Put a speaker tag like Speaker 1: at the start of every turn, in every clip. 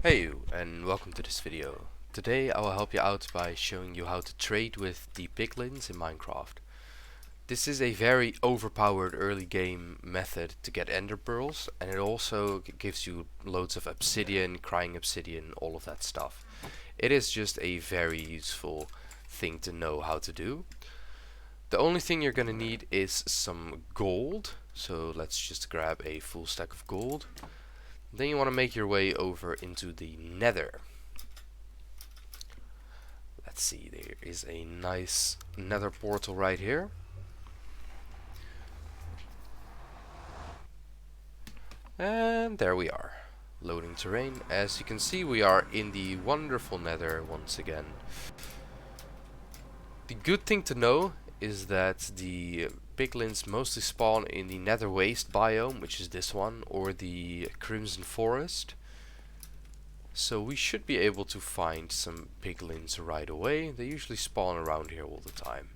Speaker 1: Hey you, and welcome to this video. Today I will help you out by showing you how to trade with the piglins in Minecraft. This is a very overpowered early game method to get ender pearls, and it also gives you loads of obsidian, crying obsidian, all of that stuff. It is just a very useful thing to know how to do. The only thing you're gonna need is some gold, so let's just grab a full stack of gold. Then you want to make your way over into the nether. Let's see, there is a nice nether portal right here. And there we are, loading terrain. As you can see, we are in the wonderful nether once again. The good thing to know is that the piglins mostly spawn in the nether waste biome, which is this one, or the crimson forest. So we should be able to find some piglins right away. They usually spawn around here all the time.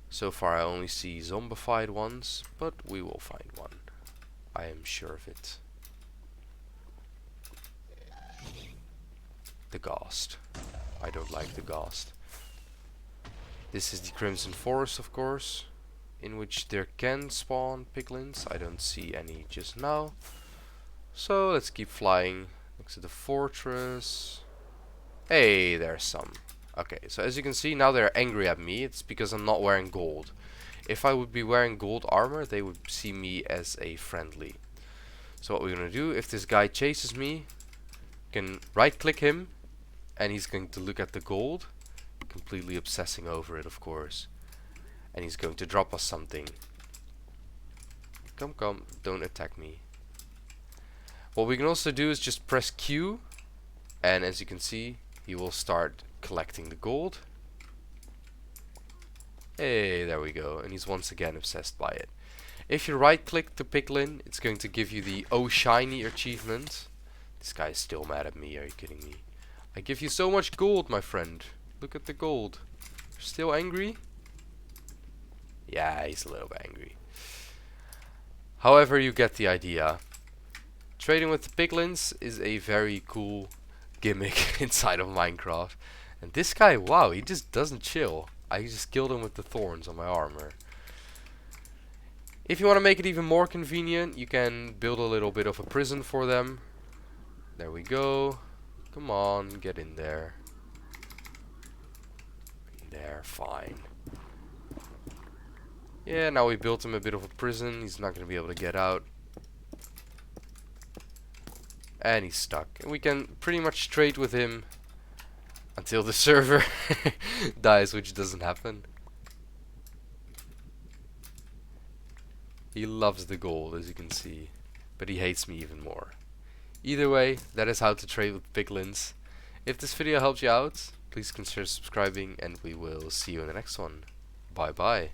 Speaker 1: So far I only see zombified ones, but we will find one. I am sure of it. The ghost. I don't like the ghost. This is the crimson forest, of course, in which there can spawn piglins. I don't see any just now. So let's keep flying next to the fortress. Hey, there's some. Okay, so as you can see, now they're angry at me. It's because I'm not wearing gold. If I would be wearing gold armor, they would see me as a friendly. So what we're gonna do, if this guy chases me, can right click him, and he's going to look at the gold, completely obsessing over it, of course. And he's going to drop us something. Come, don't attack me. What we can also do is just press Q, and as you can see, he will start collecting the gold. Hey, there we go, and he's once again obsessed by it. If you right click the piglin, it's going to give you the Oh Shiny achievement. This guy is still mad at me, are you kidding me? I give you so much gold, my friend. Look at the gold. You're still angry? Yeah, he's a little bit angry. However, you get the idea. Trading with the piglins is a very cool gimmick inside of Minecraft. And this guy, wow, he just doesn't chill. I just killed him with the thorns on my armor. If you want to make it even more convenient, you can build a little bit of a prison for them. There we go. Come on, get in there. There, fine. Yeah, now we built him a bit of a prison. He's not going to be able to get out. And he's stuck. And we can pretty much trade with him until the server dies, which doesn't happen. He loves the gold, as you can see, but he hates me even more. Either way, that is how to trade with piglins. If this video helped you out, please consider subscribing, and we will see you in the next one. Bye bye.